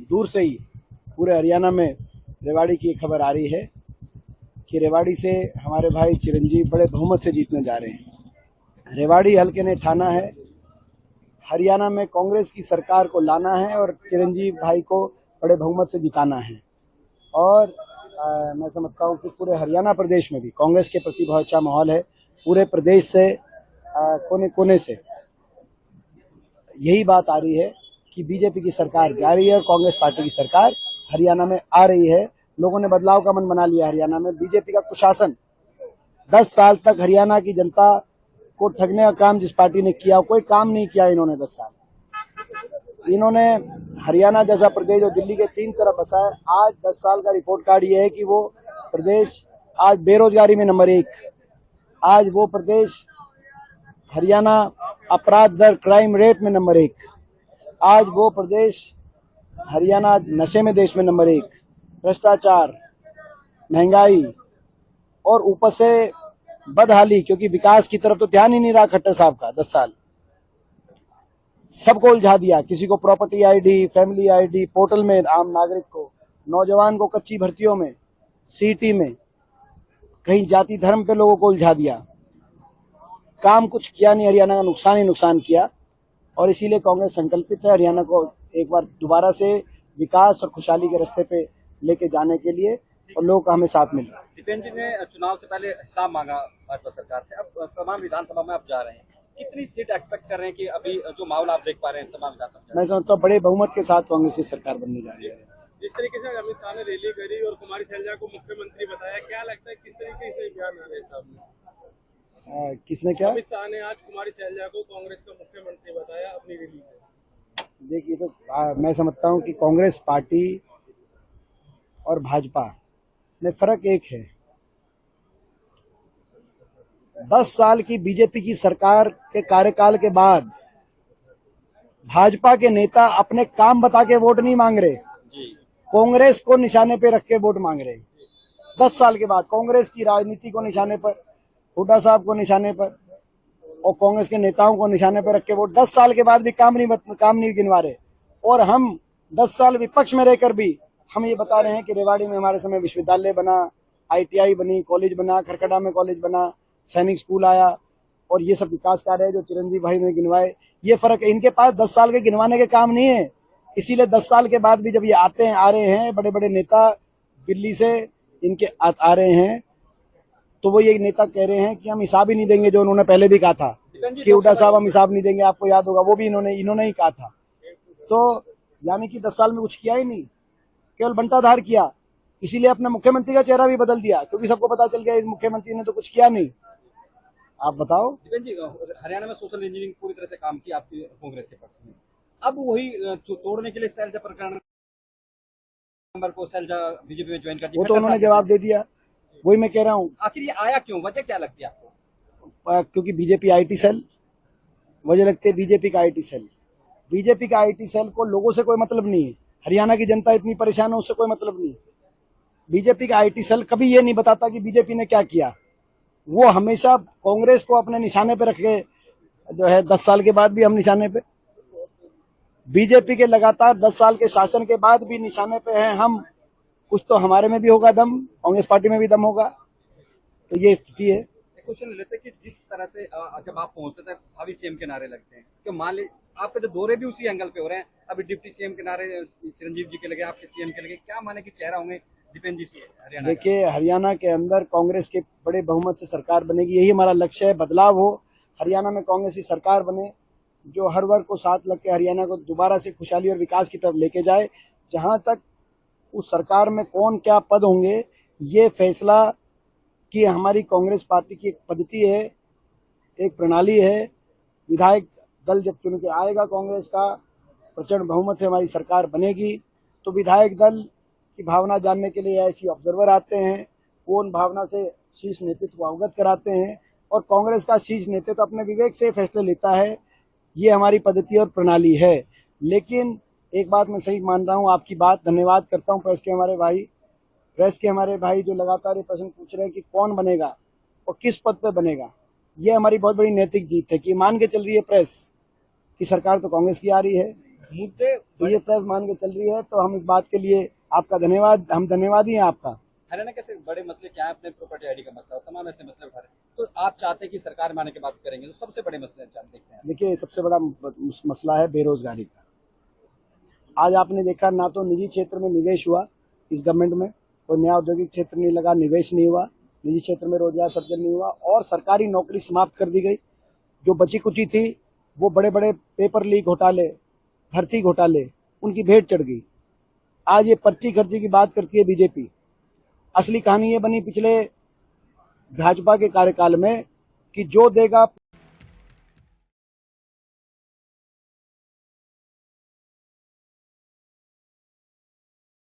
दूर से ही पूरे हरियाणा में रेवाड़ी की खबर आ रही है कि रेवाड़ी से हमारे भाई चिरंजीव बड़े बहुमत से जीतने जा रहे हैं। रेवाड़ी हल्के ने ठाना है हरियाणा में कांग्रेस की सरकार को लाना है और चिरंजीव भाई को बड़े बहुमत से जिताना है। और मैं समझता हूँ कि पूरे हरियाणा प्रदेश में भी कांग्रेस के प्रति बहुत अच्छा माहौल है। पूरे प्रदेश से कोने कोने से यही बात आ रही है कि बीजेपी की सरकार जा रही है और कांग्रेस पार्टी की सरकार हरियाणा में आ रही है। लोगों ने बदलाव का मन बना लिया हरियाणा में। बीजेपी का कुशासन 10 साल तक हरियाणा की जनता को ठगने का काम जिस पार्टी ने किया, कोई काम नहीं किया इन्होंने 10 साल। इन्होंने हरियाणा जैसा प्रदेश जो दिल्ली के 3 तरफ बसा है, आज 10 साल का रिपोर्ट कार्ड ये है कि वो प्रदेश आज बेरोजगारी में नंबर 1, आज वो प्रदेश हरियाणा अपराध दर क्राइम रेट में नंबर 1, आज वो प्रदेश हरियाणा नशे में देश में नंबर 1, भ्रष्टाचार, महंगाई और ऊपर से बदहाली, क्योंकि विकास की तरफ तो ध्यान ही नहीं रहा खट्टर साहब का 10 साल। सबको उलझा दिया, किसी को property ID, family ID, portal में आम नागरिक को, नौजवान को कच्ची भर्तियों में, सीटी में, कहीं जाति धर्म पे लोगों को उलझा दिया। काम कुछ किया नहीं, हरियाणा का नुकसान ही नुकसान किया। और इसीलिए कांग्रेस संकल्पित है हरियाणा को एक बार दोबारा से विकास और खुशहाली के रास्ते पे लेके जाने के लिए, और लोगों का हमें साथ मिल रहा है। दीपेन जी ने चुनाव से पहले हिसाब मांगा भाजपा सरकार से, अब तमाम विधानसभा में आप जा रहे हैं, कितनी सीट एक्सपेक्ट कर रहे हैं कि अभी जो माहौल आप देख पा रहे हैं तमाम विधानसभा? मैं समझता हूँ बड़े बहुमत के साथ कांग्रेस की सरकार बनने जा रही है। जिस तरीके से अमित शाह ने रैली करी और कुमारी सैलजा को मुख्यमंत्री बताया, क्या लगता है किस तरीके से बयान आ रहे हैं साहब? किसने क्या? अमित शाह ने आज कुमारी सैलजा को कांग्रेस का मुख्यमंत्री बताया अपनी रैली से। देखिए, तो मैं समझता हूँ कि कांग्रेस पार्टी और भाजपा में फर्क एक है। 10 साल की बीजेपी की सरकार के कार्यकाल के बाद भाजपा के नेता अपने काम बता के वोट नहीं मांग रहे, कांग्रेस को निशाने पे रख के वोट मांग रहे। 10 साल के बाद कांग्रेस की राजनीति को निशाने पर, हुड्डा साहब को निशाने पर और कांग्रेस के नेताओं को निशाने पर रख के वोट 10 साल के बाद भी काम नहीं गिनवा रहे। और हम 10 साल विपक्ष में रहकर भी हम ये बता रहे हैं कि रेवाड़ी में हमारे समय विश्वविद्यालय बना, ITI बनी, कॉलेज बना, खरकड़ा में कॉलेज बना, सैनिक स्कूल आया, और ये सब विकास कार्य है जो चिरंजीव भाई ने गिनवाए। ये फर्क है, इनके पास 10 साल के गिनवाने के काम नहीं है। इसीलिए 10 साल के बाद भी जब ये आ रहे हैं, बड़े बड़े नेता दिल्ली से इनके आ रहे हैं, तो वो ये नेता कह रहे हैं कि हम हिसाब ही नहीं देंगे, जो उन्होंने पहले भी कहा था कि हुड्डा साहब हम हिसाब नहीं देंगे, आपको याद होगा, वो भी इन्होंने ही कहा था। तो यानी कि 10 साल में कुछ किया ही नहीं, केवल बंटाधार किया। इसीलिए अपने मुख्यमंत्री का चेहरा भी बदल दिया, क्योंकि सबको पता चल गया इस मुख्यमंत्री ने तो कुछ किया नहीं। आप बताओ। दीपेन जी, हरियाणा में सोशल इंजीनियरिंग पूरी तरह से काम की आपकी कांग्रेस के पक्ष में, अब वही तोड़ने के लिए सैलजा प्रकरण नंबर को सैलजा बीजेपी में ज्वाइन कर दिया, वो तो उन्होंने जवाब दे दिया। वही मैं कह रहा हूँ, आखिर ये आया क्यों, वजह क्या लगती है आपको? क्योंकि बीजेपी IT सेल, वजह लगती है बीजेपी का IT सेल। बीजेपी का IT सेल को लोगों से कोई मतलब नहीं है, हरियाणा की जनता इतनी परेशान है, उससे कोई मतलब नहीं। बीजेपी का IT सेल कभी ये नहीं बताता कि बीजेपी ने क्या किया। वो हमेशा कांग्रेस को अपने निशाने पे रखे, जो है 10 साल के बाद भी हम निशाने पे, बीजेपी के लगातार 10 साल के शासन के बाद भी निशाने पे हैं हम। कुछ तो हमारे में भी होगा दम, कांग्रेस पार्टी में भी दम होगा। तो ये स्थिति है। क्वेश्चन लेते कि जिस तरह से जब आप पहुंचते थे अभी CM के नारे लगते हैं, कि मान लीजिए आपके जो दौरे भी उसी एंगल पे हो रहे हैं, अभी डिप्टी CM के नारे चिरंजीव जी के लगे, आपके CM के लगे, क्या माने कि चेहरा होंगे दीपेन जी से हरियाणा? देखिए, हरियाणा के अंदर कांग्रेस के बड़े बहुमत से सरकार बनेगी, यही हमारा लक्ष्य है। बदलाव हो, हरियाणा में कांग्रेस की सरकार बने जो हर वर्ग को साथ लग के हरियाणा को दोबारा से खुशहाली और विकास की तरफ लेके जाए। जहां तक उस सरकार में कौन क्या पद होंगे, ये फैसला कि हमारी कांग्रेस पार्टी की एक पद्धति है, एक प्रणाली है। विधायक दल जब चुन के आएगा, कांग्रेस का प्रचंड बहुमत से हमारी सरकार बनेगी, तो विधायक दल की भावना जानने के लिए ऐसी ऑब्जर्वर आते हैं, वो उन भावना से शीर्ष नेतृत्व को अवगत कराते हैं, और कांग्रेस का शीर्ष नेतृत्व अपने विवेक से फैसले लेता है। ये हमारी पद्धति और प्रणाली है। लेकिन एक बात मैं सही मान रहा हूँ आपकी बात, धन्यवाद करता हूँ प्रेस के हमारे भाई जो लगातार ये प्रश्न पूछ रहे हैं कि कौन बनेगा और किस पद पे बनेगा। ये हमारी बहुत बड़ी नैतिक जीत है कि मान के चल रही है प्रेस कि सरकार तो कांग्रेस की आ रही है, मुद्दे तो ये प्रेस मान के चल रही है, तो हम इस बात के लिए आपका धन्यवाद, हम धन्यवादी हैं आपका। हरियाणा के बड़े मसले क्या है? अपने प्रॉपर्टी आईडी का मसला, तमाम ऐसे मसले उठा रहे हैं। तो आप चाहते हैं कि सरकार में आने के बाद करेंगे, तो सबसे बड़े मसले देखते हैं। देखिए, सबसे बड़ा मसला है बेरोजगारी का। आज आपने देखा, ना तो निजी क्षेत्र में निवेश हुआ इस गवर्नमेंट में, कोई नया औद्योगिक क्षेत्र नहीं लगा, निवेश नहीं हुआ, निजी क्षेत्र में रोजगार सर्जन नहीं हुआ, और सरकारी नौकरी समाप्त कर दी गई। जो बची कुची थी वो बड़े बड़े पेपर लीक घोटाले, भर्ती घोटाले, उनकी भेंट चढ़ गई। आज ये पर्ची खर्ची की बात करती है बीजेपी। असली कहानी ये बनी पिछले भाजपा के कार्यकाल में कि जो देगा